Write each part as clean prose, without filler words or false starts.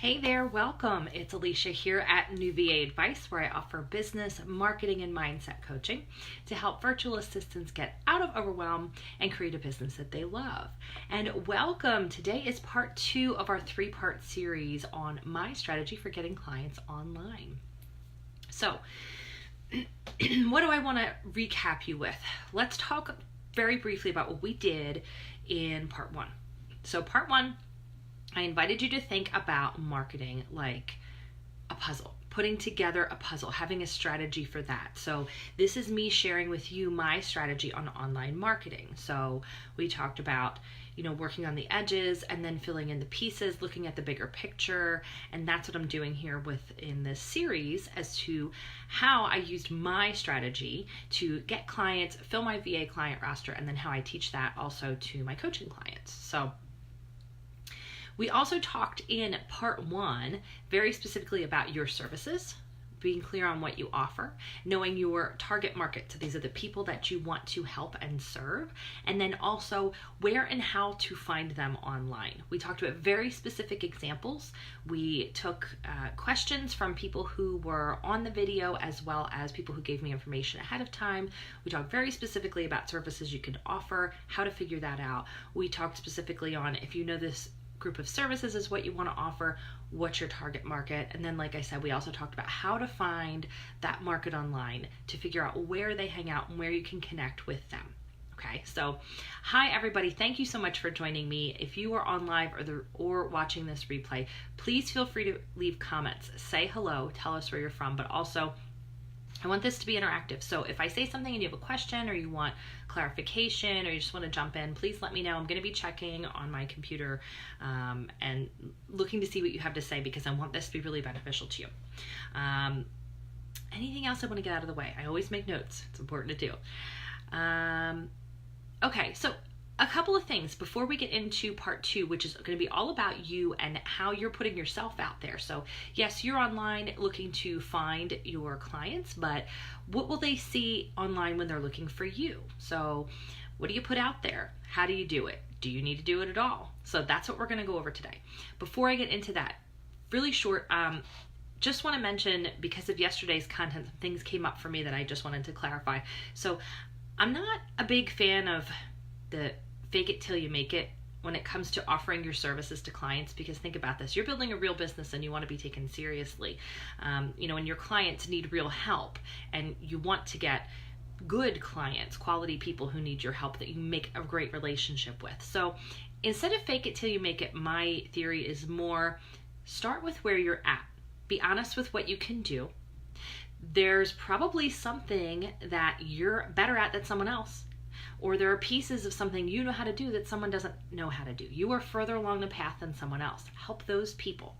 Hey there, welcome. It's Alicia here at New VA Advice, where I offer business, marketing, and mindset coaching to help virtual assistants get out of overwhelm and create a business that they love. And welcome. Today is part 2 of our 3-part series on my strategy for getting clients online. So, what do I want to recap you with? Let's talk very briefly about what we did in part 1. So, part 1, I invited you to think about marketing like a puzzle, putting together a puzzle, having a strategy for that. So this is me sharing with you my strategy on online marketing. So we talked about, working on the edges and then filling in the pieces, looking at the bigger picture. And that's what I'm doing here within this series as to how I used my strategy to get clients, fill my VA client roster, and then how I teach that also to my coaching clients. So we also talked in part 1 very specifically about your services, being clear on what you offer, knowing your target market. So these are the people that you want to help and serve, and then also where and how to find them online. We talked about very specific examples. We took questions from people who were on the video as well as people who gave me information ahead of time. We talked very specifically about services you could offer, how to figure that out. We talked specifically on if you know this group of services is what you want to offer, what's your target market, and then like I said, we also talked about how to find that market online to figure out where they hang out and where you can connect with them. Okay, so hi everybody, thank you so much for joining me. If you are on live or watching this replay, please feel free to leave comments, say hello, tell us where you're from, but also I want this to be interactive. So if I say something and you have a question or you want clarification or you just want to jump in, please let me know. I'm going to be checking on my computer and looking to see what you have to say because I want this to be really beneficial to you. Anything else I want to get out of the way? I always make notes. It's important to do. Okay, so a couple of things before we get into part 2, which is going to be all about you and how you're putting yourself out there. So yes, you're online looking to find your clients, but what will they see online when they're looking for you? So what do you put out there? How do you do it? Do you need to do it at all? So that's what we're going to go over today. Before I get into that, really short, just want to mention, because of yesterday's content, things came up for me that I just wanted to clarify. So I'm not a big fan of the fake it till you make it when it comes to offering your services to clients, because think about this, you're building a real business and you want to be taken seriously, and your clients need real help and you want to get good clients, quality people who need your help that you make a great relationship with. So instead of fake it till you make it, my theory is more start with where you're at, be honest with what you can do. There's probably something that you're better at than someone else, or there are pieces of something you know how to do that someone doesn't know how to do. You are further along the path than someone else. Help those people.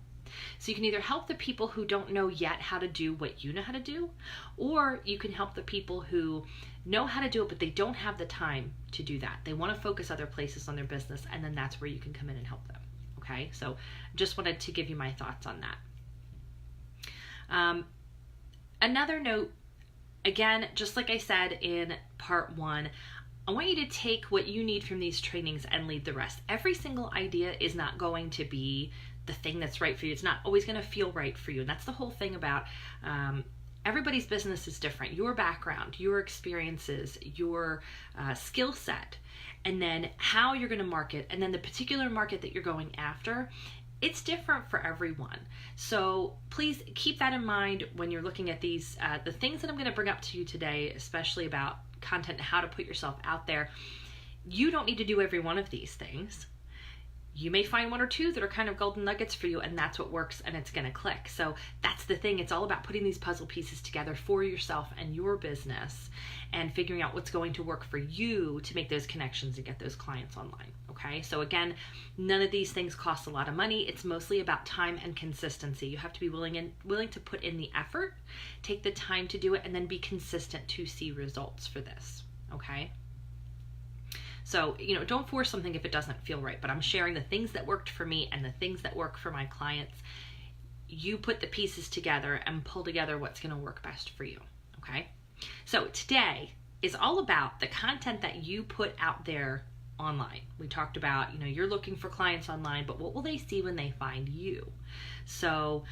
So you can either help the people who don't know yet how to do what you know how to do, or you can help the people who know how to do it, but they don't have the time to do that. They want to focus other places on their business, and then that's where you can come in and help them. Okay, so just wanted to give you my thoughts on that. Another note, again, just like I said in part 1, I want you to take what you need from these trainings and leave the rest. Every single idea is not going to be the thing that's right for you. It's not always going to feel right for you. And that's the whole thing about everybody's business is different. Your background, your experiences, your skill set, and then how you're going to market, and then the particular market that you're going after, it's different for everyone. So please keep that in mind when you're looking at these, the things that I'm going to bring up to you today, especially about content and how to put yourself out there. You don't need to do every one of these things. You may find 1 or 2 that are kind of golden nuggets for you, and that's what works and it's going to click. So that's the thing. It's all about putting these puzzle pieces together for yourself and your business and figuring out what's going to work for you to make those connections and get those clients online. Okay. So again, none of these things cost a lot of money. It's mostly about time and consistency. You have to be willing to put in the effort, take the time to do it, and then be consistent to see results for this. Okay. So, don't force something if it doesn't feel right, but I'm sharing the things that worked for me and the things that work for my clients. You put the pieces together and pull together what's going to work best for you. Okay. So today is all about the content that you put out there online. We talked about, you're looking for clients online, but what will they see when they find you? So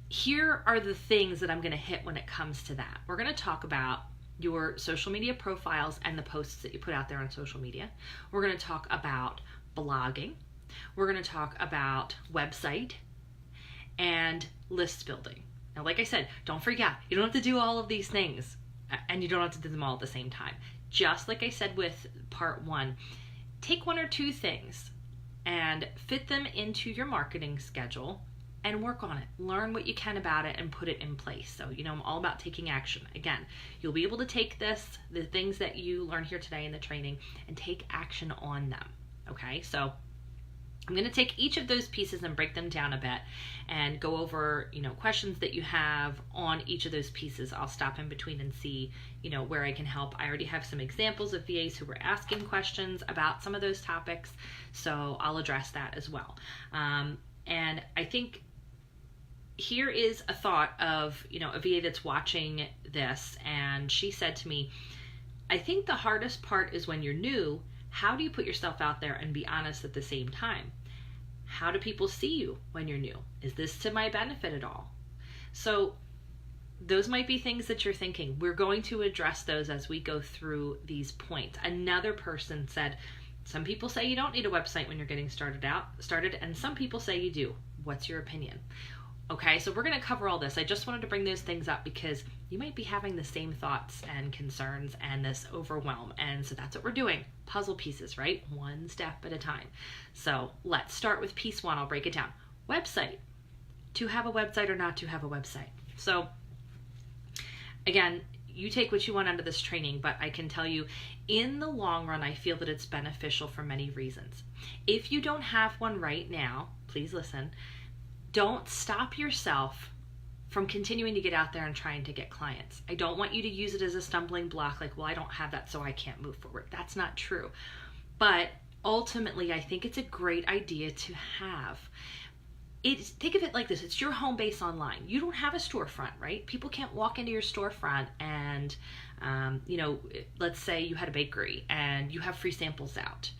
here are the things that I'm going to hit when it comes to that. We're going to talk about your social media profiles and the posts that you put out there on social media. We're going to talk about blogging. We're going to talk about website and list building. Now, like I said, don't freak out. You don't have to do all of these things, and you don't have to do them all at the same time. Just like I said with part 1, take 1 or 2 things and fit them into your marketing schedule and work on it. Learn what you can about it and put it in place. So, I'm all about taking action. Again, you'll be able to take the things that you learn here today in the training, and take action on them. Okay, so I'm going to take each of those pieces and break them down a bit and go over, questions that you have on each of those pieces. I'll stop in between and see, where I can help. I already have some examples of VAs who were asking questions about some of those topics, so I'll address that as well. And I think here is a thought of, a VA that's watching this, and she said to me, I think the hardest part is when you're new. How do you put yourself out there and be honest at the same time? How do people see you when you're new? Is this to my benefit at all? So those might be things that you're thinking. We're going to address those as we go through these points. Another person said, some people say you don't need a website when you're getting started, and some people say you do. What's your opinion? Okay, so we're going to cover all this. I just wanted to bring those things up because you might be having the same thoughts and concerns and this overwhelm. And so that's what we're doing. Puzzle pieces, right? One step at a time. So let's start with piece 1. I'll break it down. Website. To have a website or not to have a website. So again, you take what you want out of this training, but I can tell you in the long run, I feel that it's beneficial for many reasons. If you don't have one right now, please listen. Don't stop yourself from continuing to get out there and trying to get clients. I don't want you to use it as a stumbling block, like, well, I don't have that, so I can't move forward. That's not true. But ultimately, I think it's a great idea to have. Think of it like this. It's your home base online. You don't have a storefront, right? People can't walk into your storefront and, let's say you had a bakery and you have free samples out.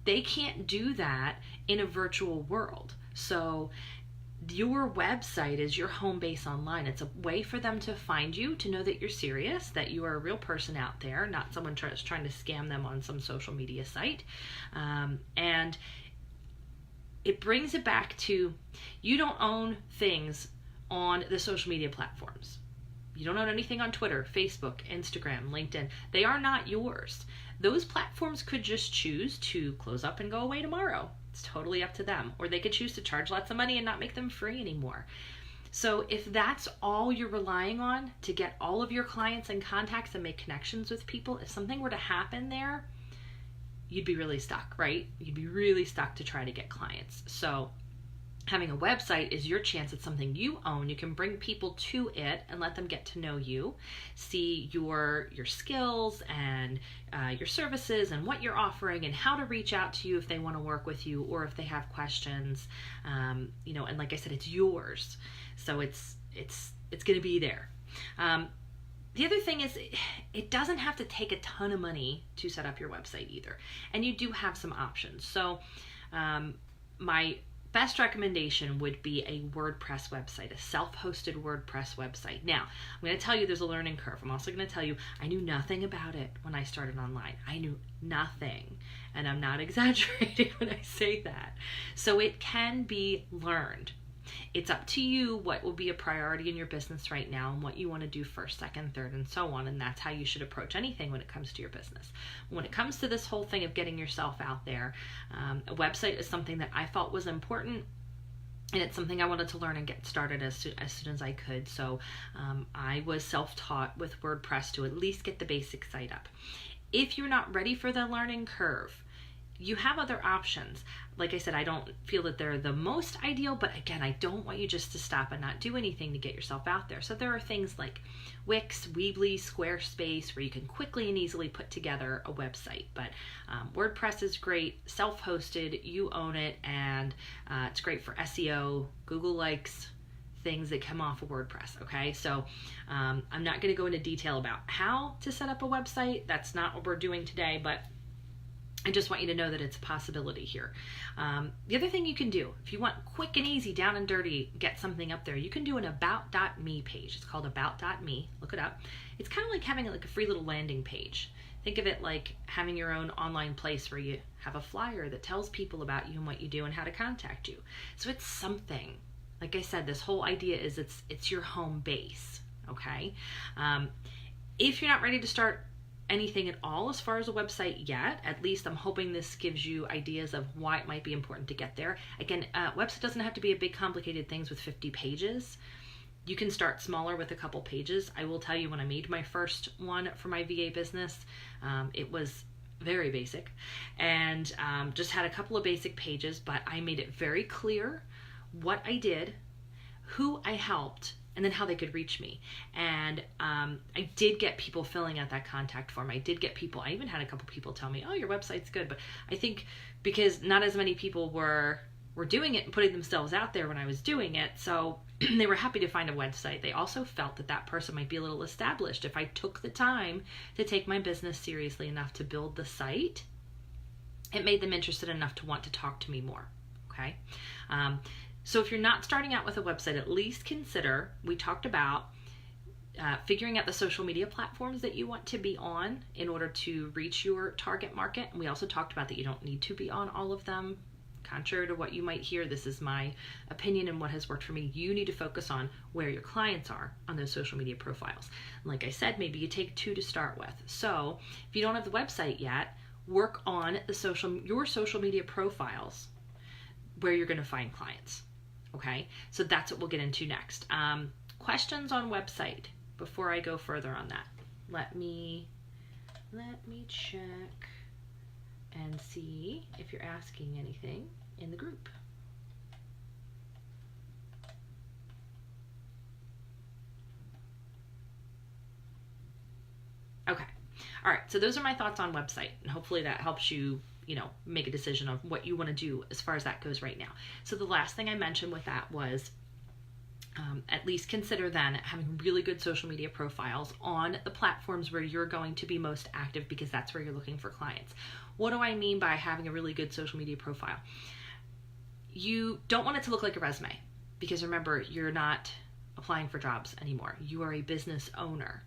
They can't do that in a virtual world. So your website is your home base online. It's a way for them to find you, to know that you're serious, that you are a real person out there, not someone trying to scam them on some social media site. And it brings it back to, you don't own things on the social media platforms. You don't own anything on Twitter, Facebook, Instagram, LinkedIn. They are not yours. Those platforms could just choose to close up and go away tomorrow. It's totally up to them. Or they could choose to charge lots of money and not make them free anymore. So if that's all you're relying on to get all of your clients and contacts and make connections with people, if something were to happen there, you'd be really stuck, right? You'd be really stuck to try to get clients. So having a website is your chance. It's something you own. You can bring people to it and let them get to know you, see your skills and your services and what you're offering and how to reach out to you if they want to work with you or if they have questions. And like I said, it's yours. So it's going to be there. The other thing is, it doesn't have to take a ton of money to set up your website either. And you do have some options. So my best recommendation would be a WordPress website, a self-hosted WordPress website. Now, I'm going to tell you there's a learning curve. I'm also going to tell you I knew nothing about it when I started online. I knew nothing, and I'm not exaggerating when I say that. So it can be learned. It's up to you what will be a priority in your business right now and what you want to do first, second, third, and so on. And that's how you should approach anything when it comes to your business. When it comes to this whole thing of getting yourself out there, a website is something that I felt was important. And it's something I wanted to learn and get started as soon as I could. So I was self-taught with WordPress to at least get the basic site up. If you're not ready for the learning curve, you have other options. Like I said, I don't feel that they're the most ideal, but again, I don't want you just to stop and not do anything to get yourself out there. So there are things like Wix, Weebly, Squarespace, where you can quickly and easily put together a website. But WordPress is great, self-hosted, you own it, and it's great for SEO. Google likes things that come off of WordPress, okay? So I'm not gonna go into detail about how to set up a website. That's not what we're doing today, but I just want you to know that it's a possibility here. The other thing you can do, if you want quick and easy, down and dirty, get something up there, you can do an about.me page. It's called about.me. Look it up. It's kind of like having like a free little landing page. Think of it like having your own online place where you have a flyer that tells people about you and what you do and how to contact you. So it's something. Like I said, this whole idea is it's your home base, okay? If you're not ready to start anything at all as far as a website yet, at least I'm hoping this gives you ideas of why it might be important to get there. Again, website doesn't have to be a big complicated things with 50 pages. You can start smaller with a couple pages. I will tell you, when I made my first one for my VA business, it was very basic and just had a couple of basic pages, but I made it very clear what I did, who I helped, and then how they could reach me. And I did get people filling out that contact form. I did get people, I even had a couple people tell me, oh, your website's good. But I think because not as many people were doing it and putting themselves out there when I was doing it, so they were happy to find a website. They also felt that that person might be a little established. If I took the time to take my business seriously enough to build the site, it made them interested enough to want to talk to me more, okay? So if you're not starting out with a website, at least consider, we talked about figuring out the social media platforms that you want to be on in order to reach your target market. And we also talked about that you don't need to be on all of them. Contrary to what you might hear, this is my opinion and what has worked for me. You need to focus on where your clients are on those social media profiles. And like I said, maybe you take 2 to start with. So if you don't have the website yet, work on your social media profiles where you're going to find clients. Okay, so that's what we'll get into next. Questions on website before I go further on that. Let me check and see if you're asking anything in the group. Okay, all right, so those are my thoughts on website, and hopefully that helps you make a decision of what you want to do as far as that goes right now. So the last thing I mentioned with that was at least consider then having really good social media profiles on the platforms where you're going to be most active, because that's where you're looking for clients. What do I mean by having a really good social media profile? You don't want it to look like a resume, because remember, you're not applying for jobs anymore. You are a business owner.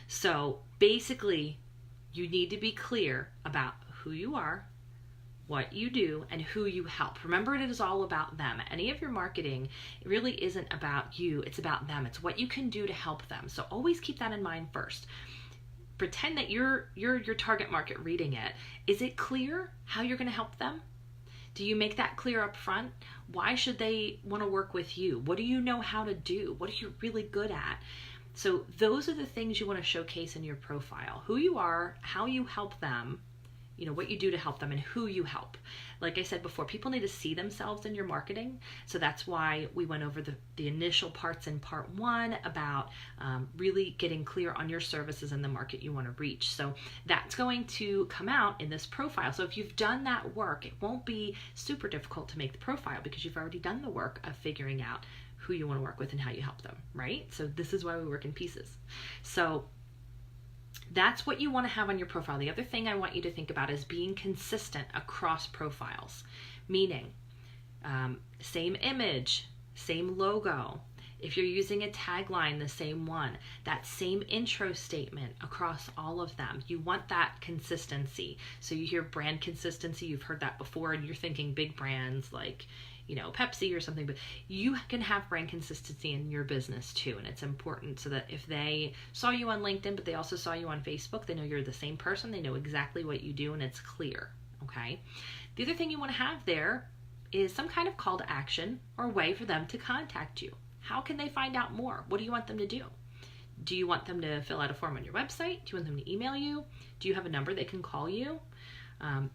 So basically, you need to be clear about who you are, what you do, and who you help. Remember, it is all about them. Any of your marketing, it really isn't about you, it's about them. It's what you can do to help them. So always keep that in mind first. Pretend that you're your target market reading it. Is it clear how you're going to help them? Do you make that clear up front? Why should they want to work with you? What do you know how to do? What are you really good at? So those are the things you want to showcase in your profile. Who you are, how you help them, what you do to help them, and who you help. Like I said before, people need to see themselves in your marketing. So that's why we went over the initial parts in part 1 about really getting clear on your services and the market you want to reach. So that's going to come out in this profile. So if you've done that work, it won't be super difficult to make the profile, because you've already done the work of figuring out who you want to work with and how you help them, right? So this is why we work in pieces. So that's what you want to have on your profile. The other thing I want you to think about is being consistent across profiles, meaning same image, same logo. If you're using a tagline, the same one, that same intro statement across all of them. You want that consistency. So you hear brand consistency, you've heard that before, and you're thinking big brands like Pepsi or something, but you can have brand consistency in your business too. And it's important so that if they saw you on LinkedIn, but they also saw you on Facebook, they know you're the same person, they know exactly what you do, and it's clear, okay? The other thing you want to have there is some kind of call to action or way for them to contact you. How can they find out more? What do you want them to do? Do you want them to fill out a form on your website? Do you want them to email you? Do you have a number they can call you?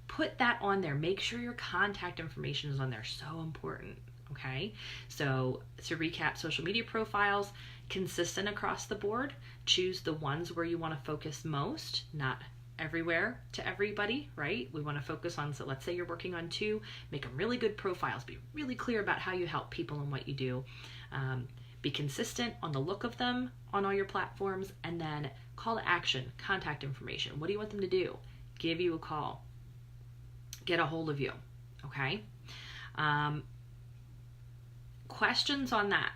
Put that on there. Make sure your contact information is on there. So important, okay? So to recap, social media profiles, consistent across the board. Choose the ones where you want to focus most, not everywhere to everybody, right? We want to focus on, so let's say you're working on 2, make them really good profiles. Be really clear about how you help people and what you do. Be consistent on the look of them on all your platforms, and then call to action, contact information. What do you want them to do? Give you a call. get a hold of you. Okay. Questions on that?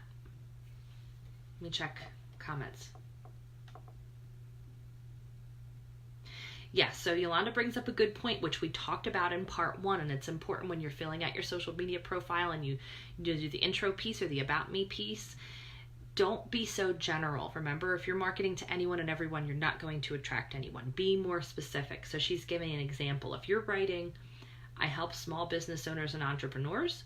Let me check comments. Yes, so Yolanda brings up a good point, which we talked about in part 1, and it's important when you're filling out your social media profile and you do the intro piece or the about me piece. Don't be so general. Remember, if you're marketing to anyone and everyone, you're not going to attract anyone. Be more specific. So she's giving an example. If you're writing, I help small business owners and entrepreneurs,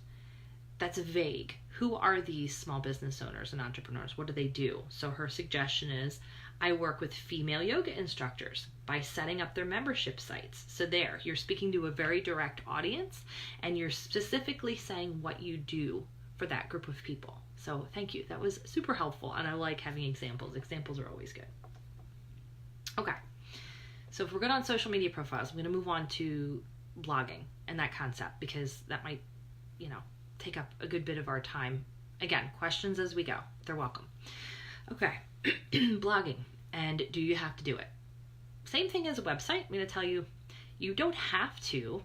that's vague. Who are these small business owners and entrepreneurs? What do they do? So her suggestion is, I work with female yoga instructors by setting up their membership sites. So there, you're speaking to a very direct audience and you're specifically saying what you do for that group of people. So thank you. That was super helpful. And I like having examples. Examples are always good. Okay. So if we're good on social media profiles, I'm going to move on to blogging and that concept, because that might, take up a good bit of our time. Again, questions as we go. They're welcome. Okay. Blogging. And do you have to do it? Same thing as a website. I'm going to tell you, you don't have to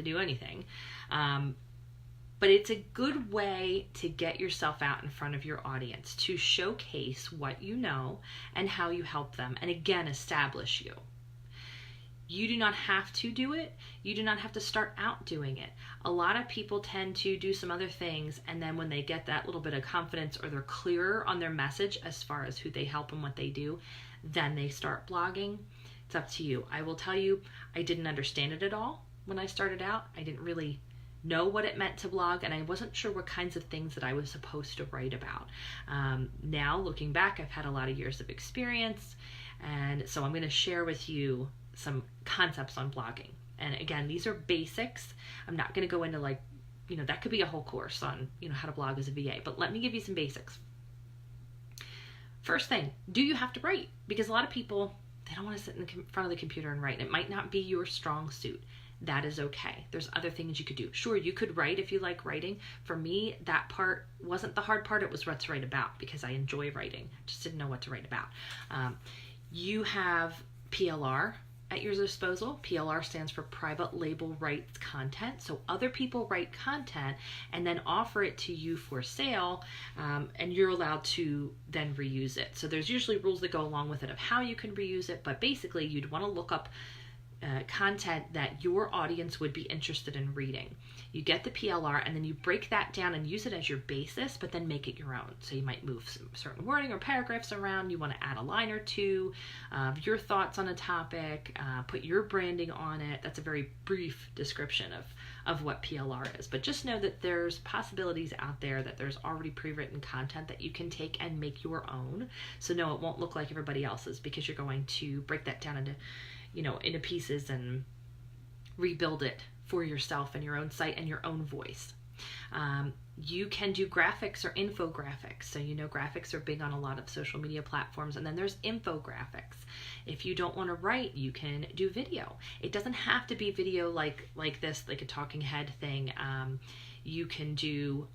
do anything. But it's a good way to get yourself out in front of your audience, to showcase what you know and how you help them. And again, establish you. You do not have to do it. You do not have to start out doing it. A lot of people tend to do some other things, and then when they get that little bit of confidence or they're clearer on their message as far as who they help and what they do, then they start blogging. It's up to you. I will tell you, I didn't understand it at all when I started out. I didn't really know what it meant to blog, and I wasn't sure what kinds of things that I was supposed to write about. Now, looking back, I've had a lot of years of experience, and so I'm going to share with you some concepts on blogging. And again, these are basics. I'm not going to go into that could be a whole course on, how to blog as a VA, but let me give you some basics. First thing, do you have to write? Because a lot of people, they don't want to sit in front of the computer and write. It might not be your strong suit. That is okay. There's other things you could do. Sure, you could write if you like writing. For me, that part wasn't the hard part. It was what to write about, because I enjoy writing. Just didn't know what to write about. You have PLR at your disposal. PLR stands for Private Label Rights Content. So other people write content and then offer it to you for sale, and you're allowed to then reuse it. So there's usually rules that go along with it of how you can reuse it, but basically you'd want to look up content that your audience would be interested in reading. You get the PLR and then you break that down and use it as your basis, but then make it your own. So you might move some certain wording or paragraphs around. You want to add a line or two of your thoughts on a topic, put your branding on it. That's a very brief description of what PLR is. But just know that there's possibilities out there, that there's already pre-written content that you can take and make your own. So no, it won't look like everybody else's, because you're going to break that down into pieces and rebuild it for yourself and your own site and your own voice. You can do graphics or infographics. So graphics are big on a lot of social media platforms, and then there's infographics. If you don't want to write, you can do video. It doesn't have to be video like this, like a talking head thing. You can do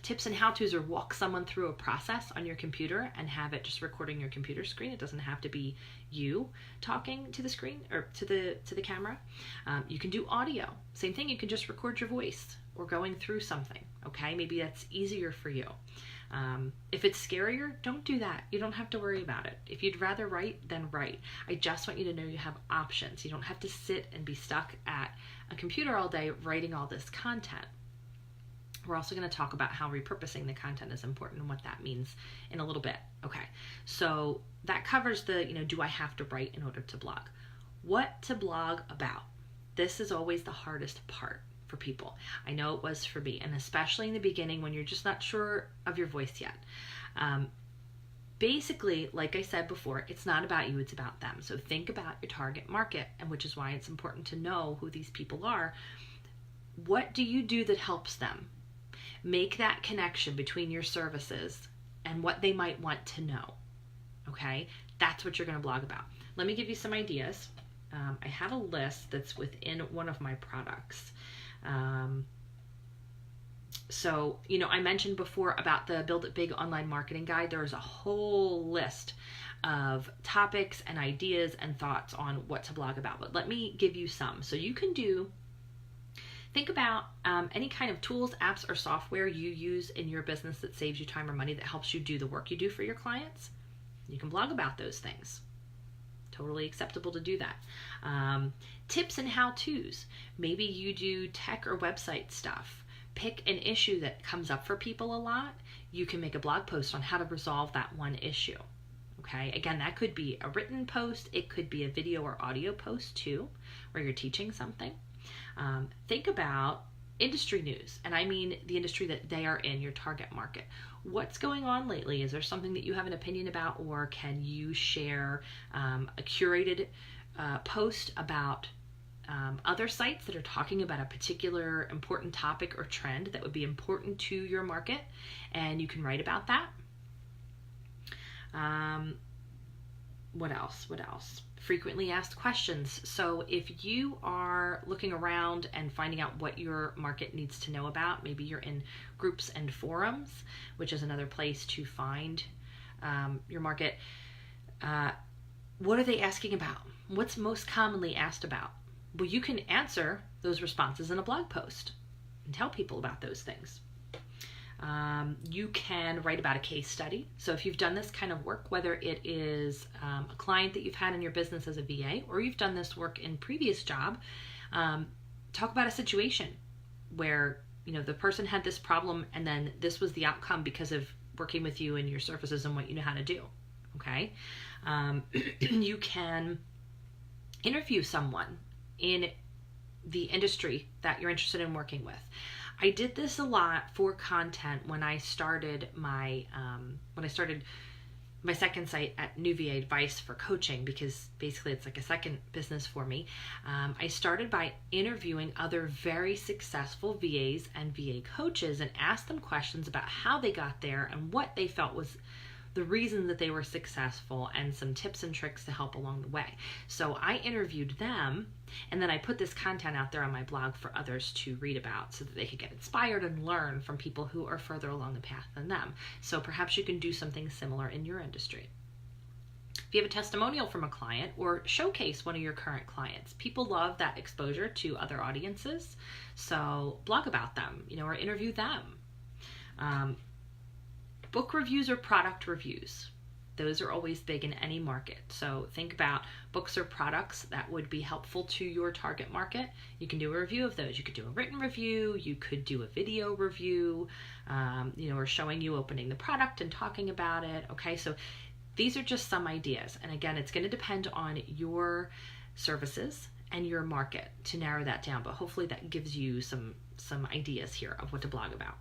tips and how-tos, or walk someone through a process on your computer and have it just recording your computer screen. It doesn't have to be you talking to the screen or to the camera. You can do audio. Same thing, you can just record your voice or going through something. Okay, maybe that's easier for you. If it's scarier, don't do that. You don't have to worry about it. If you'd rather write, then write. I just want you to know you have options. You don't have to sit and be stuck at a computer all day writing all this content. We're also going to talk about how repurposing the content is important and what that means in a little bit. Okay, so that covers the, do I have to write in order to blog? What to blog about? This is always the hardest part for people. I know it was for me, and especially in the beginning when you're just not sure of your voice yet. Basically, like I said before, it's not about you, it's about them. So think about your target market, and which is why it's important to know who these people are. What do you do that helps them? Make that connection between your services and what they might want to know. Okay, that's what you're going to blog about. Let me give you some ideas. I have a list that's within one of my products. So, I mentioned before about the Build It Big online marketing guide. There's a whole list of topics and ideas and thoughts on what to blog about. But let me give you some. So you can do Think about any kind of tools, apps, or software you use in your business that saves you time or money, that helps you do the work you do for your clients. You can blog about those things. Totally acceptable to do that. Tips and how-tos. Maybe you do tech or website stuff. Pick an issue that comes up for people a lot. You can make a blog post on how to resolve that one issue. Okay, again, that could be a written post. It could be a video or audio post too, where you're teaching something. Think about industry news, and I mean the industry that they are in, your target market. What's going on lately? Is there something that you have an opinion about, or can you share a curated post about other sites that are talking about a particular important topic or trend that would be important to your market, and you can write about that? What else? Frequently asked questions. So if you are looking around and finding out what your market needs to know about, maybe you're in groups and forums, which is another place to find your market. What are they asking about? What's most commonly asked about? Well, you can answer those responses in a blog post and tell people about those things. You can write about a case study. So if you've done this kind of work, whether it is a client that you've had in your business as a VA, or you've done this work in previous job, talk about a situation where, you know, the person had this problem and then this was the outcome because of working with you and your services and what you know how to do. Okay. You can interview someone in the industry that you're interested in working with. I did this a lot for content when I started my second site at New VA Advice for coaching, because basically it's like a second business for me. I started by interviewing other very successful VAs and VA coaches and asked them questions about how they got there and what they felt was the reason that they were successful, and some tips and tricks to help along the way. So I interviewed them, and then I put this content out there on my blog for others to read about so that they could get inspired and learn from people who are further along the path than them. So perhaps you can do something similar in your industry. If you have a testimonial from a client, or showcase one of your current clients. People love that exposure to other audiences. So blog about them, or interview them. Book reviews or product reviews. Those are always big in any market. So think about books or products that would be helpful to your target market. You can do a review of those. You could do a written review. You could do a video review, or showing you opening the product and talking about it. Okay, so these are just some ideas. And again, it's going to depend on your services and your market to narrow that down. But hopefully that gives you some ideas here of what to blog about.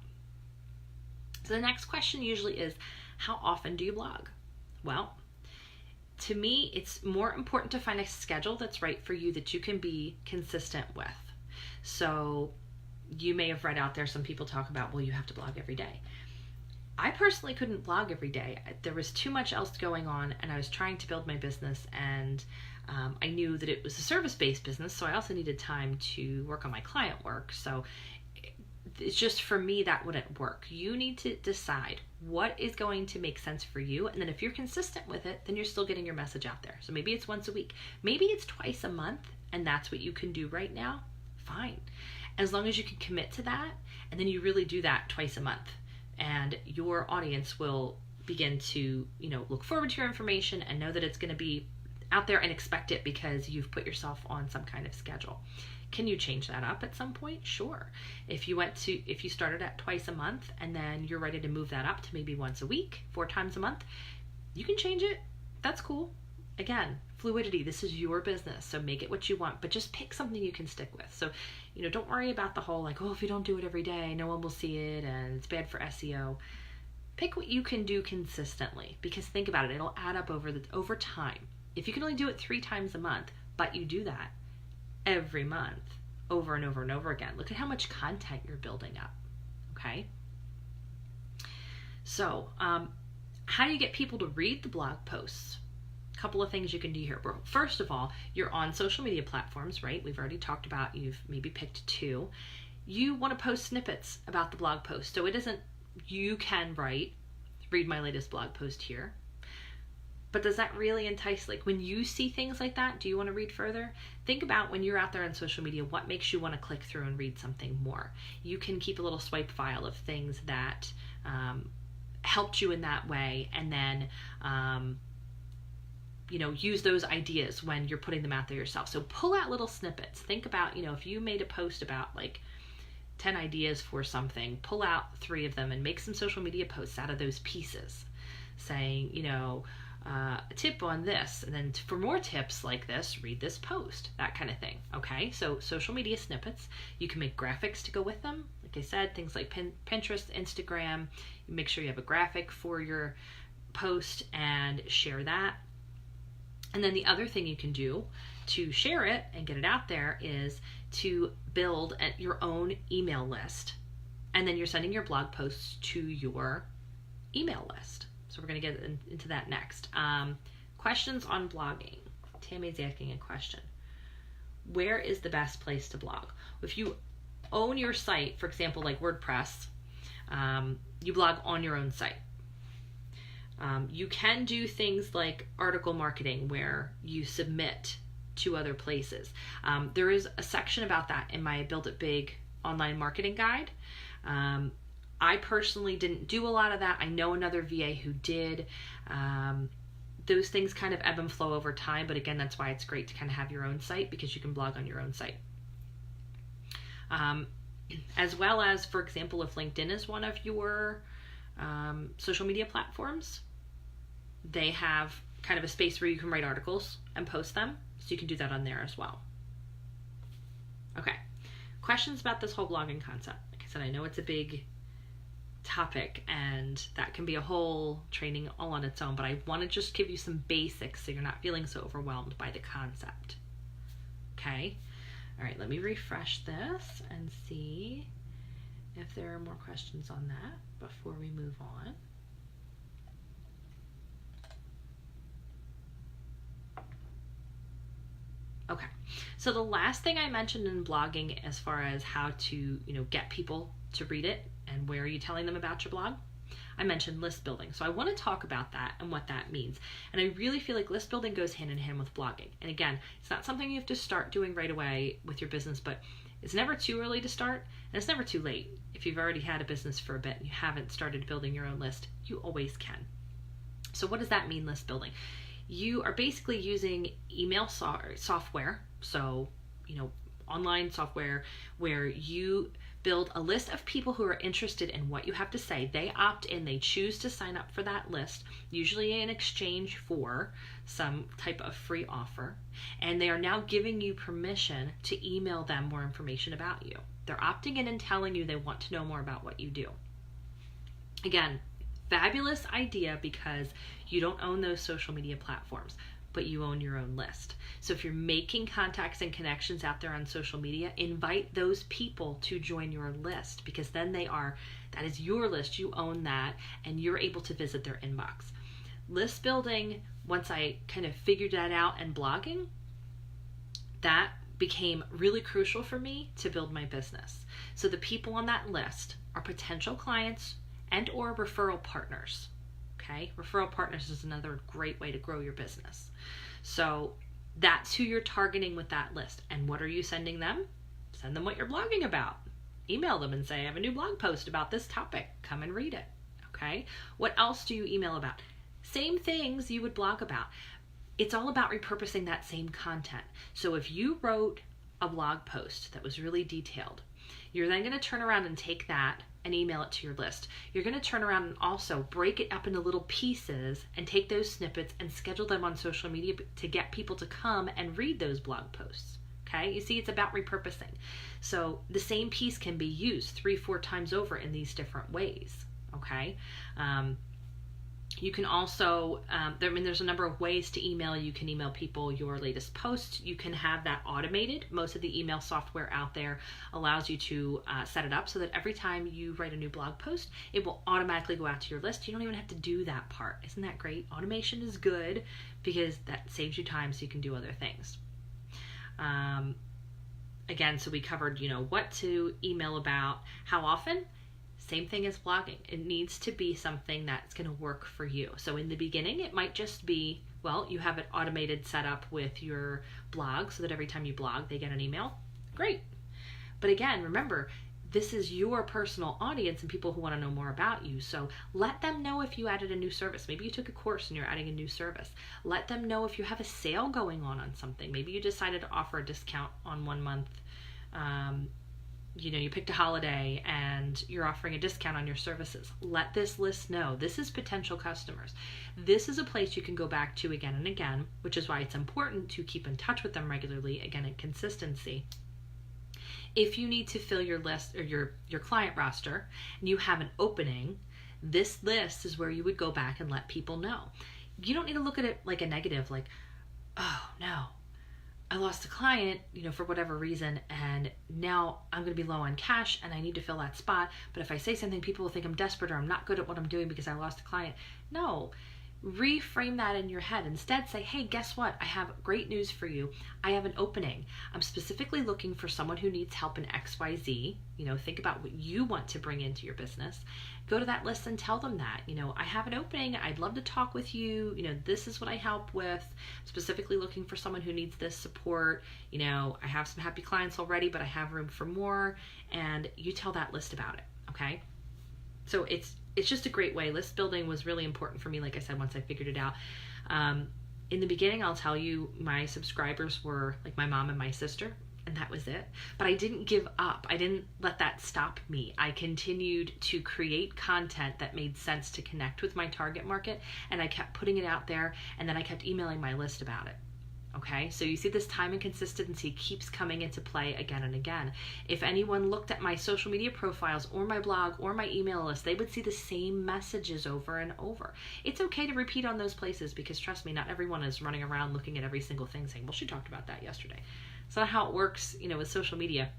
So the next question usually is, how often do you blog? Well, to me, it's more important to find a schedule that's right for you, that you can be consistent with. So you may have read out there, some people talk about, well, you have to blog every day. I personally couldn't blog every day. There was too much else going on, and I was trying to build my business, and I knew that it was a service-based business, so I also needed time to work on my client work. So it's just, for me, that wouldn't work. You need to decide what is going to make sense for you. And then if you're consistent with it, then you're still getting your message out there. So maybe it's once a week, maybe it's twice a month, and that's what you can do right now. Fine. As long as you can commit to that, and then you really do that twice a month, and your audience will begin to, look forward to your information and know that it's going to be out there and expect it because you've put yourself on some kind of schedule. Can you change that up at some point? Sure. If you started at twice a month and then you're ready to move that up to maybe once a week, 4 times a month, you can change it. That's cool. Again, fluidity. This is your business, so make it what you want, but just pick something you can stick with. So, don't worry about the whole if you don't do it every day, no one will see it and it's bad for SEO. Pick what you can do consistently, because think about it, it'll add up over time. If you can only do it 3 times a month, but you do that every month, over and over and over again, look at how much content you're building up. Okay. So, how do you get people to read the blog posts? A couple of things you can do here. First of all, you're on social media platforms, right? We've already talked about, you've maybe picked 2. You want to post snippets about the blog post. So you can write, read my latest blog post here. But does that really entice? Like when you see things like that, do you want to read further? Think about when you're out there on social media, what makes you want to click through and read something more. You can keep a little swipe file of things that helped you in that way, and then use those ideas when you're putting them out there yourself. So pull out little snippets. Think about, if you made a post about like 10 ideas for something, pull out 3 of them and make some social media posts out of those pieces saying, a tip on this, and then for more tips like this, read this post, that kind of thing. Okay, so social media snippets. You can make graphics to go with them. Like I said, things like Pinterest, Instagram. You make sure you have a graphic for your post and share that. And then the other thing you can do to share it and get it out there is to build your own email list. And then you're sending your blog posts to your email list. So we're going to get into that next. Questions on blogging. Tammy's asking a question. Where is the best place to blog? If you own your site, for example, like WordPress, you blog on your own site. You can do things like article marketing where you submit to other places. There is a section about that in my Build It Big online marketing guide. I personally didn't do a lot of that. I know another VA who did. Those things kind of ebb and flow over time, but again, that's why it's great to kind of have your own site, because you can blog on your own site. As well as, for example, if LinkedIn is one of your social media platforms, they have kind of a space where you can write articles and post them, so you can do that on there as well. Okay, questions about this whole blogging concept? Like I said, I know it's a big topic and that can be a whole training all on its own, but I want to just give you some basics so you're not feeling so overwhelmed by the concept. Okay, all right, let me refresh this and see if there are more questions on that before we move on. Okay, so the last thing I mentioned in blogging as far as how to, get people to read it and where are you telling them about your blog, I mentioned list building. So I want to talk about that and what that means. And I really feel like list building goes hand in hand with blogging. And again, it's not something you have to start doing right away with your business, but it's never too early to start, and it's never too late. If you've already had a business for a bit and you haven't started building your own list, you always can. So what does that mean, list building? You are basically using email software, so, online software where you build a list of people who are interested in what you have to say. They opt in, they choose to sign up for that list, usually in exchange for some type of free offer, and they are now giving you permission to email them more information about you. They're opting in and telling you they want to know more about what you do. Again, fabulous idea because you don't own those social media platforms, but you own your own list. So if you're making contacts and connections out there on social media, invite those people to join your list, because then that is your list, you own that, and you're able to visit their inbox. List building, once I kind of figured that out, and blogging, that became really crucial for me to build my business. So the people on that list are potential clients and or referral partners. Okay, referral partners is another great way to grow your business. So that's who you're targeting with that list. And what are you sending them? Send them what you're blogging about. Email them and say, I have a new blog post about this topic. Come and read it. Okay, what else do you email about? Same things you would blog about. It's all about repurposing that same content. So if you wrote a blog post that was really detailed, you're then going to turn around and take that and email it to your list. You're going to turn around and also break it up into little pieces and take those snippets and schedule them on social media to get people to come and read those blog posts. Okay, you see, it's about repurposing. So the same piece can be used 3-4 times over in these different ways. Okay, you can also, there's a number of ways to email. You can email people your latest post. You can have that automated. Most of the email software out there allows you to set it up so that every time you write a new blog post, it will automatically go out to your list. You don't even have to do that part. Isn't that great? Automation is good because that saves you time so you can do other things. Again, so we covered, what to email about, how often. Same thing as blogging. It needs to be something that's going to work for you. So in the beginning, it might just be, well, you have it automated set up with your blog so that every time you blog, they get an email. Great. But again, remember, this is your personal audience and people who want to know more about you. So let them know if you added a new service. Maybe you took a course and you're adding a new service. Let them know if you have a sale going on something. Maybe you decided to offer a discount on 1 month. You picked a holiday and you're offering a discount on your services. Let this list know. This is potential customers. This is a place you can go back to again and again, which is why it's important to keep in touch with them regularly, again, in consistency. If you need to fill your list or your client roster and you have an opening, this list is where you would go back and let people know. You don't need to look at it like a negative, like, oh no, I lost a client, for whatever reason, and now I'm going to be low on cash and I need to fill that spot. But if I say something, people will think I'm desperate or I'm not good at what I'm doing because I lost a client. No. Reframe that in your head. Instead, say, hey, guess what? I have great news for you. I have an opening. I'm specifically looking for someone who needs help in XYZ. Think about what you want to bring into your business. Go to that list and tell them that, I have an opening. I'd love to talk with you. This is what I help with. Specifically looking for someone who needs this support. I have some happy clients already, but I have room for more. And you tell that list about it. Okay. So it's just a great way. List building was really important for me, like I said, once I figured it out. In the beginning, I'll tell you, my subscribers were like my mom and my sister, and that was it. But I didn't give up. I didn't let that stop me. I continued to create content that made sense to connect with my target market, and I kept putting it out there, and then I kept emailing my list about it. Okay, so you see this time and consistency keeps coming into play again and again. If anyone looked at my social media profiles or my blog or my email list, they would see the same messages over and over. It's okay to repeat on those places because trust me, not everyone is running around looking at every single thing saying, well, she talked about that yesterday. It's not how it works, with social media.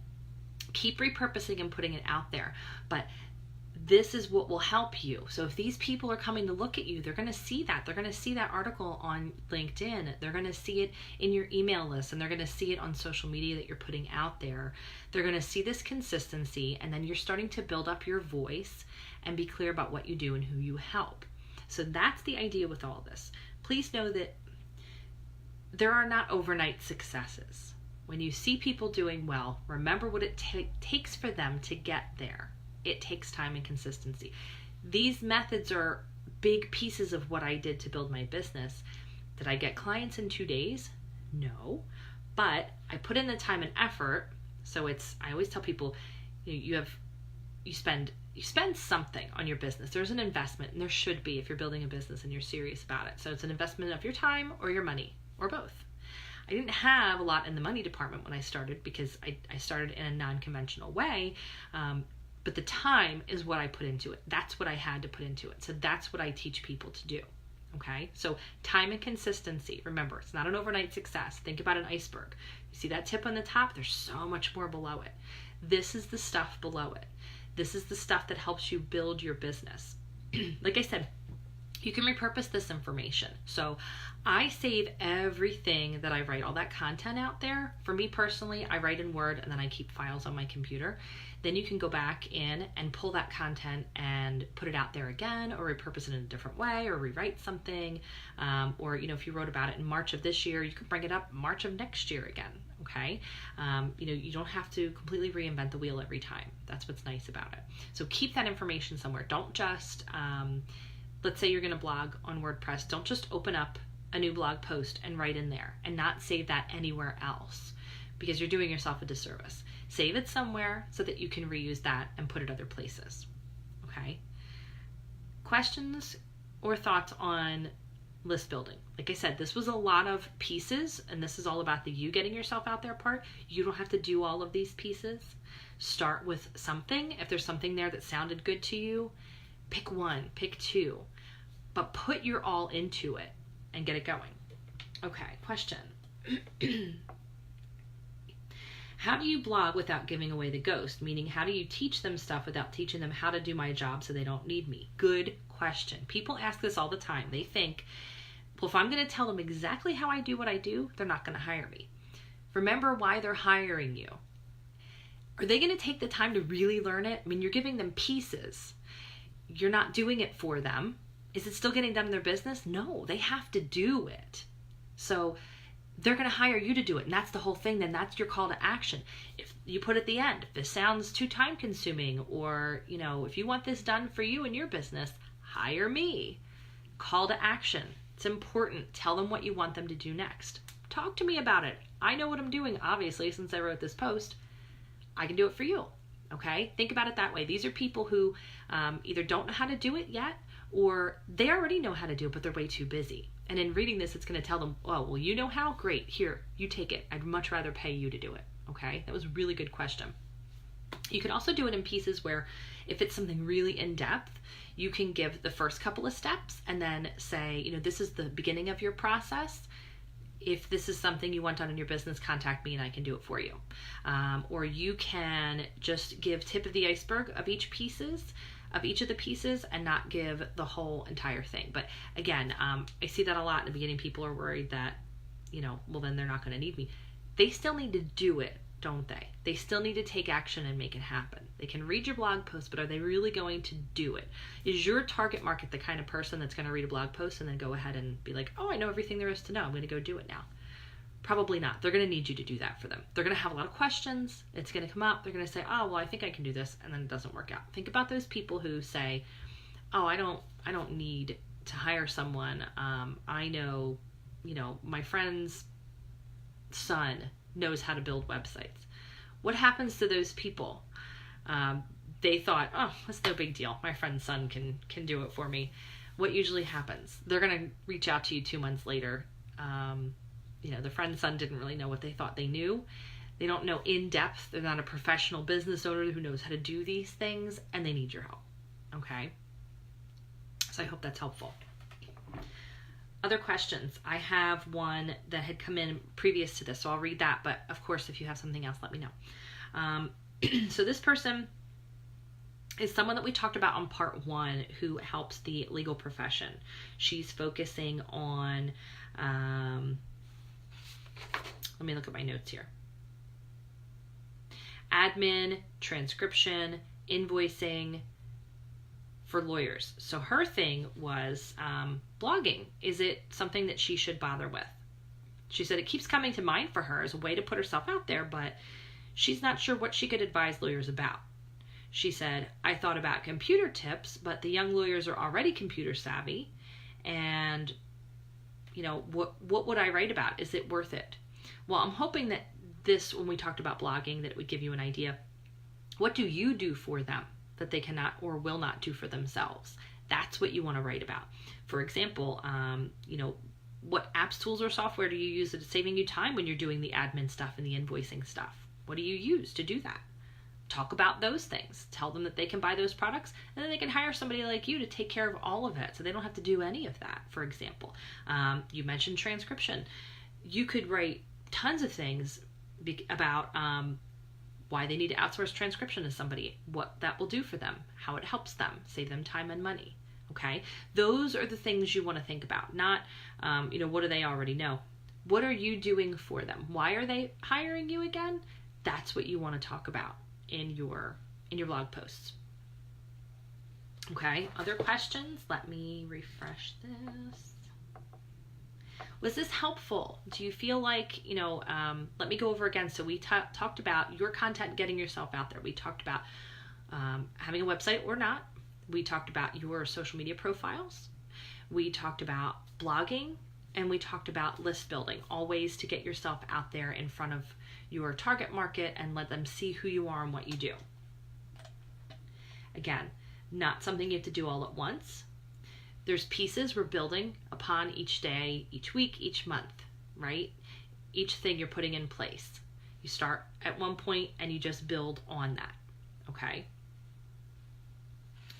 Keep repurposing and putting it out there, but this is what will help you. So if these people are coming to look at you, they're going to see that. They're going to see that article on LinkedIn. They're going to see it in your email list, and they're going to see it on social media that you're putting out there. They're going to see this consistency, and then you're starting to build up your voice and be clear about what you do and who you help. So that's the idea with all this. Please know that there are not overnight successes. When you see people doing well, remember what it takes for them to get there. It takes time and consistency. These methods are big pieces of what I did to build my business. Did I get clients in 2 days? No, but I put in the time and effort. So I always tell people, you spend something on your business. There's an investment, and there should be if you're building a business and you're serious about it. So it's an investment of your time or your money or both. I didn't have a lot in the money department when I started because I started in a non-conventional way. But the time is what I put into it. That's what I had to put into it. So that's what I teach people to do. Okay? So time and consistency. Remember, it's not an overnight success. Think about an iceberg. You see that tip on the top? There's so much more below it. This is the stuff below it. This is the stuff that helps you build your business. Like I said, you can repurpose this information. So I save everything that I write, all that content out there. For me personally, I write in Word and then I keep files on my computer. Then you can go back in and pull that content and put it out there again, or repurpose it in a different way, or rewrite something. Or if you wrote about it in March of this year, you can bring it up March of next year again. Okay. You don't have to completely reinvent the wheel every time. That's what's nice about it. So keep that information somewhere. Don't just, let's say you're going to blog on WordPress. Don't just open up a new blog post and write in there and not save that anywhere else, because you're doing yourself a disservice. Save it somewhere so that you can reuse that and put it other places. Okay? Questions or thoughts on list building? Like I said, this was a lot of pieces, and this is all about the you getting yourself out there part. You don't have to do all of these pieces. Start with something. If there's something there that sounded good to you, pick one, pick two, but put your all into it and get it going. Okay, question. How do you blog without giving away the ghost? Meaning, how do you teach them stuff without teaching them how to do my job so they don't need me? Good question. People ask this all the time. They think, well, if I'm going to tell them exactly how I do what I do, they're not going to hire me. Remember why they're hiring you. Are they going to take the time to really learn it? I mean, you're giving them pieces. You're not doing it for them. Is it still getting done in their business? No, they have to do it. So they're going to hire you to do it. And that's the whole thing. Then that's your call to action. If you put at the end, if this sounds too time consuming, or, if you want this done for you and your business, hire me. Call to action. It's important. Tell them what you want them to do next. Talk to me about it. I know what I'm doing, obviously, since I wrote this post. I can do it for you. Okay? Think about it that way. These are people who either don't know how to do it yet, or they already know how to do it, but they're way too busy. And in reading this, it's going to tell them, oh, well, you know how? Great. Here, you take it. I'd much rather pay you to do it. Okay? That was a really good question. You can also do it in pieces where if it's something really in depth, you can give the first couple of steps and then say, this is the beginning of your process. If this is something you want done in your business, contact me and I can do it for you. Or you can just give tip of the iceberg of each of the pieces and not give the whole entire thing. But again, I see that a lot in the beginning. People are worried that, well, then they're not going to need me. They still need to do it, don't they? They still need to take action and make it happen. They can read your blog post, but are they really going to do it? Is your target market the kind of person that's going to read a blog post and then go ahead and be like, oh, I know everything there is to know. I'm going to go do it now. Probably not. They're going to need you to do that for them. They're going to have a lot of questions. It's going to come up. They're going to say, oh, well, I think I can do this. And then it doesn't work out. Think about those people who say, oh, I don't need to hire someone. I know, my friend's son knows how to build websites. What happens to those people? They thought, oh, that's no big deal. My friend's son can do it for me. What usually happens? They're going to reach out to you 2 months later. The friend's son didn't really know what they thought they knew. They don't know in depth. They're not a professional business owner who knows how to do these things, and they need your help. Okay? So I hope that's helpful. Other questions. I have one that had come in previous to this, so I'll read that. But of course, if you have something else, let me know. So this person is someone that we talked about on part 1 who helps the legal profession. She's focusing on, let me look at my notes here. Admin, transcription, invoicing for lawyers. So her thing was blogging. Is it something that she should bother with? She said it keeps coming to mind for her as a way to put herself out there, but she's not sure what she could advise lawyers about. She said, I thought about computer tips, but the young lawyers are already computer savvy. And, what would I write about? Is it worth it? Well, I'm hoping that this, when we talked about blogging, that it would give you an idea. What do you do for them that they cannot or will not do for themselves? That's what you want to write about. For example, what apps, tools, or software do you use that is saving you time when you're doing the admin stuff and the invoicing stuff? What do you use to do that? Talk about those things. Tell them that they can buy those products, and then they can hire somebody like you to take care of all of it, so they don't have to do any of that, for example. You mentioned transcription. You could write tons of things about why they need to outsource transcription to somebody, what that will do for them, how it helps them, save them time and money. Okay? Those are the things you want to think about, not, what do they already know? What are you doing for them? Why are they hiring you again? That's what you want to talk about in your blog posts. Okay, other questions? Let me refresh this. Was this helpful? Do you feel like, let me go over again. So we talked about your content, getting yourself out there. We talked about having a website or not. We talked about your social media profiles. We talked about blogging, and we talked about list building, all ways to get yourself out there in front of your target market and let them see who you are and what you do. Again, not something you have to do all at once. There's pieces we're building upon each day, each week, each month, right? Each thing you're putting in place. You start at one point and you just build on that, okay?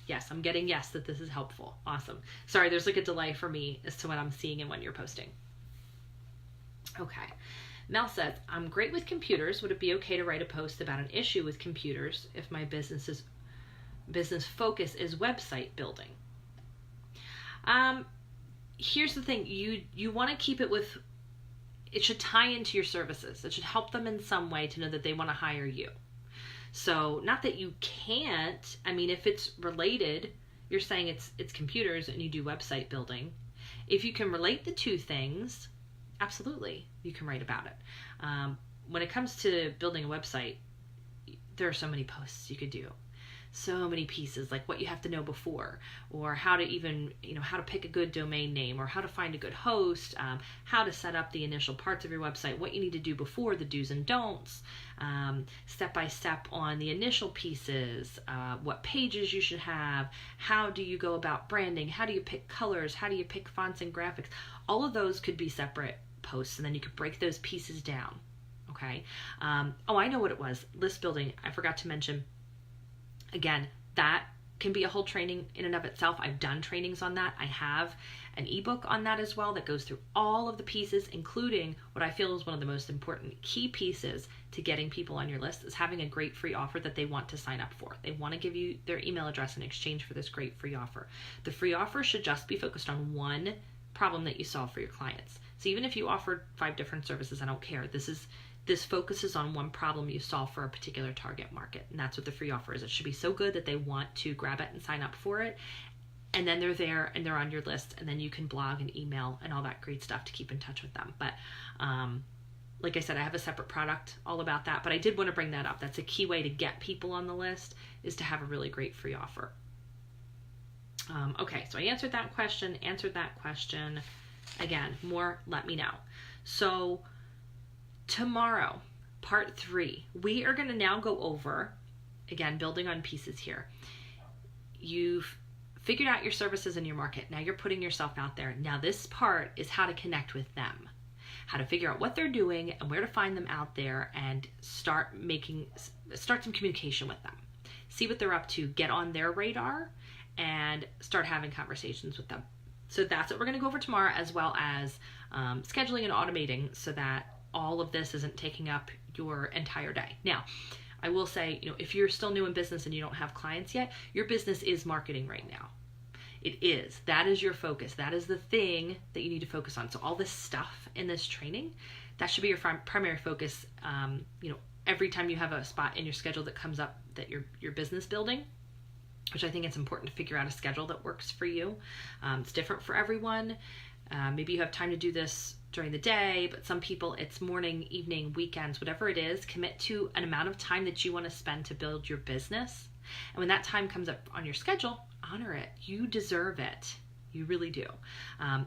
Yes, I'm getting yes that this is helpful. Awesome. Sorry, there's like a delay for me as to what I'm seeing and when you're posting. Okay. Mel says, I'm great with computers. Would it be okay to write a post about an issue with computers if my business focus is website building? Here's the thing. You want to keep it with, it should tie into your services. It should help them in some way to know that they want to hire you. So not that you can't, I mean, if it's related, you're saying it's computers and you do website building. If you can relate the two things, absolutely, you can write about it. When it comes to building a website, there are so many posts you could do. So many pieces, like what you have to know before, or how to even, how to pick a good domain name, or how to find a good host, how to set up the initial parts of your website, what you need to do before, the do's and don'ts, step by step on the initial pieces, what pages you should have, how do you go about branding, how do you pick colors, how do you pick fonts and graphics. All of those could be separate posts, and then you could break those pieces down. Okay. Oh, I know what it was. List building. I forgot to mention. Again, that can be a whole training in and of itself. I've done trainings on that. I have an ebook on that as well that goes through all of the pieces, including what I feel is one of the most important key pieces to getting people on your list is having a great free offer that they want to sign up for. They want to give you their email address in exchange for this great free offer. The free offer should just be focused on one problem that you solve for your clients. So even if you offered 5 different services, I don't care. This focuses on one problem you solve for a particular target market. And that's what the free offer is. It should be so good that they want to grab it and sign up for it. And then they're there and they're on your list. And then you can blog and email and all that great stuff to keep in touch with them. But like I said, I have a separate product all about that. But I did want to bring that up. That's a key way to get people on the list, is to have a really great free offer. Okay, so I answered that question. Again, more, let me know. So tomorrow, part 3, we are going to now go over, again, building on pieces here. You've figured out your services and your market. Now you're putting yourself out there. Now this part is how to connect with them, how to figure out what they're doing and where to find them out there, and start some communication with them. See what they're up to, get on their radar, and start having conversations with them. So that's what we're going to go over tomorrow, as well as scheduling and automating so that all of this isn't taking up your entire day. Now, I will say, if you're still new in business and you don't have clients yet, your business is marketing right now. It is. That is your focus. That is the thing that you need to focus on. So all this stuff in this training, that should be your primary focus. Every time you have a spot in your schedule that comes up that you're business building, which I think it's important to figure out a schedule that works for you. It's different for everyone. Maybe you have time to do this during the day, but some people it's morning, evening, weekends, whatever it is. Commit to an amount of time that you want to spend to build your business. And when that time comes up on your schedule, honor it. You deserve it. You really do.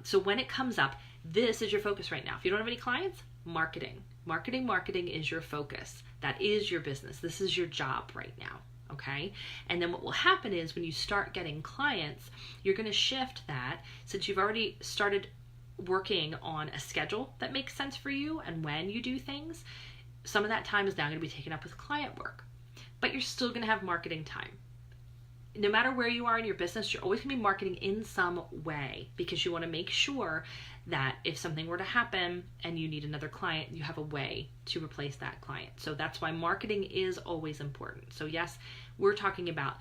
So when it comes up, this is your focus right now. If you don't have any clients, marketing. Marketing is your focus. That is your business. This is your job right now. Okay. And then what will happen is when you start getting clients, you're going to shift that, since you've already started working on a schedule that makes sense for you and when you do things. Some of that time is now going to be taken up with client work, but you're still going to have marketing time. No matter where you are in your business, you're always going to be marketing in some way, because you want to make sure that if something were to happen and you need another client, you have a way to replace that client. So that's why marketing is always important. So yes, we're talking about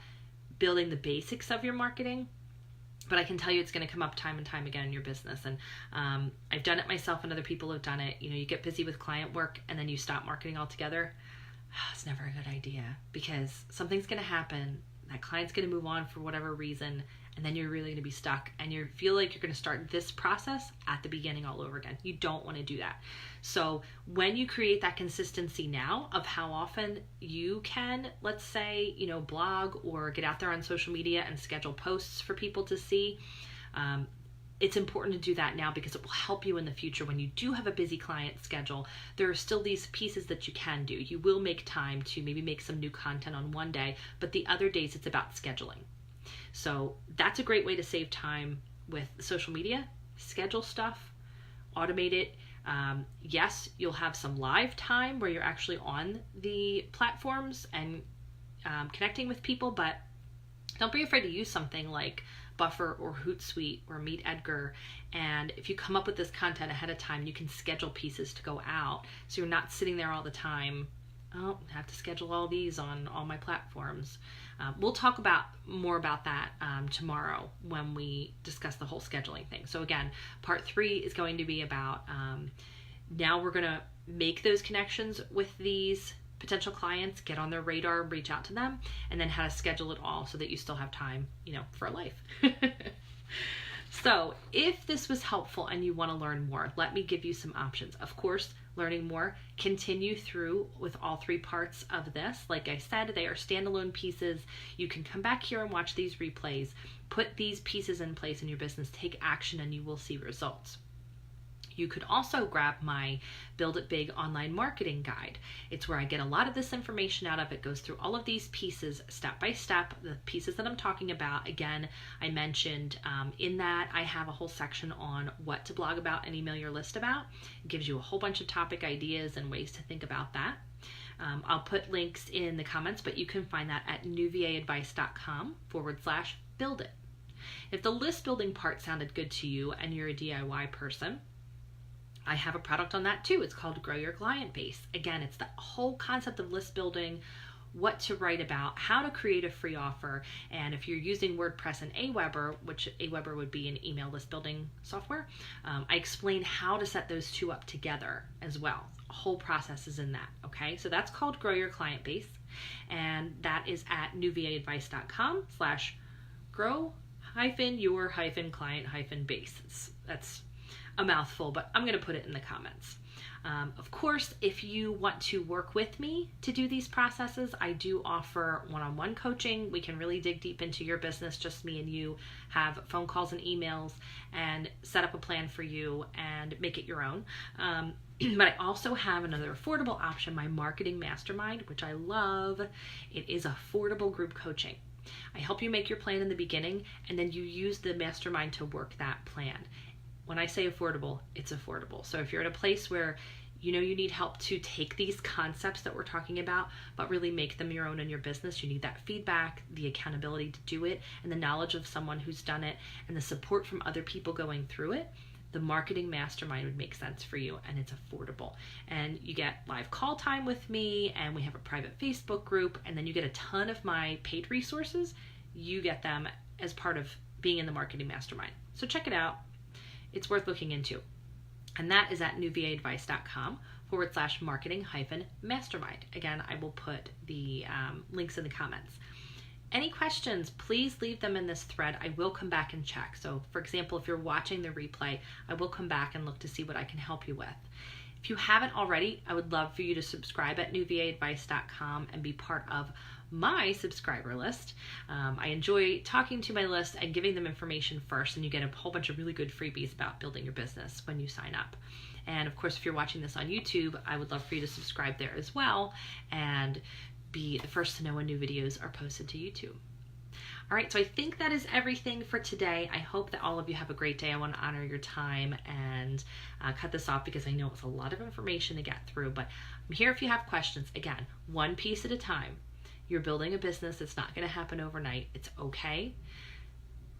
building the basics of your marketing, but I can tell you it's going to come up time and time again in your business. And I've done it myself and other people have done it. You get busy with client work and then you stop marketing altogether. It's never a good idea, because something's going to happen. That client's going to move on for whatever reason, and then you're really going to be stuck, and you feel like you're going to start this process at the beginning all over again. You don't want to do that. So when you create that consistency now of how often you can, let's say, blog or get out there on social media and schedule posts for people to see, it's important to do that now, because it will help you in the future when you do have a busy client schedule. There are still these pieces that you can do. You will make time to maybe make some new content on one day, but the other days it's about scheduling. So that's a great way to save time with social media. Schedule stuff, automate it. Yes, you'll have some live time where you're actually on the platforms and connecting with people, but don't be afraid to use something like Buffer or Hootsuite or MeetEdgar. And if you come up with this content ahead of time, you can schedule pieces to go out. So you're not sitting there all the time, I have to schedule all these on all my platforms. We'll talk more about that tomorrow when we discuss the whole scheduling thing. So again, part 3 is going to be about now we're going to make those connections with these potential clients, get on their radar, reach out to them, and then how to schedule it all so that you still have time, for life. So if this was helpful and you want to learn more, let me give you some options. Of course, learning more, continue through with all 3 parts of this. Like I said, they are standalone pieces. You can come back here and watch these replays, put these pieces in place in your business, take action, and you will see results. You could also grab my Build It Big online marketing guide. It's where I get a lot of this information out of. It goes through all of these pieces step by step, the pieces that I'm talking about. Again, I mentioned in that I have a whole section on what to blog about and email your list about. It gives you a whole bunch of topic ideas and ways to think about that. I'll put links in the comments, but you can find that at newvaadvice.com/build it. If the list building part sounded good to you and you're a DIY person, I have a product on that too. It's called Grow Your Client Base. Again, it's the whole concept of list building, what to write about, how to create a free offer. And if you're using WordPress and Aweber, which Aweber would be an email list building software, I explain how to set those 2 up together as well. The whole process is in that, okay? So that's called Grow Your Client Base. And that is at newvaadvice.com/grow-your-client-base. That's a mouthful, but I'm going to put it in the comments. Of course, if you want to work with me to do these processes, I do offer one-on-one coaching. We can really dig deep into your business, just me and you, have phone calls and emails, and set up a plan for you and make it your own. But I also have another affordable option, my Marketing Mastermind, which I love. It is affordable group coaching. I help you make your plan in the beginning, and then you use the mastermind to work that plan. When I say affordable, it's affordable. So if you're at a place where you need help to take these concepts that we're talking about, but really make them your own in your business, you need that feedback, the accountability to do it, and the knowledge of someone who's done it, and the support from other people going through it, the Marketing Mastermind would make sense for you, and it's affordable. And you get live call time with me, and we have a private Facebook group, and then you get a ton of my paid resources. You get them as part of being in the Marketing Mastermind. So check it out. It's worth looking into. And that is at newvaadvice.com/marketing-mastermind. Again, I will put the links in the comments. Any questions, please leave them in this thread. I will come back and check. So for example, if you're watching the replay, I will come back and look to see what I can help you with. If you haven't already, I would love for you to subscribe at newvaadvice.com and be part of my subscriber list. I enjoy talking to my list and giving them information first, and you get a whole bunch of really good freebies about building your business when you sign up. And of course, if you're watching this on YouTube, I would love for you to subscribe there as well and be the first to know when new videos are posted to YouTube. All right, so I think that is everything for today. I hope that all of you have a great day. I want to honor your time and cut this off because I know it's a lot of information to get through, but I'm here if you have questions. Again, one piece at a time. You're building a business. It's not going to happen overnight. It's okay,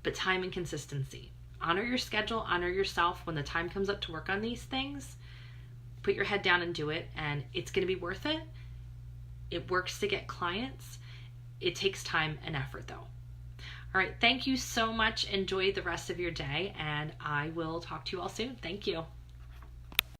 but time and consistency. Honor your schedule, honor yourself. When the time comes up to work on these things, put your head down and do it, and it's going to be worth it. It works to get clients. It takes time and effort though. All right, thank you so much. Enjoy the rest of your day, and I will talk to you all soon. Thank you.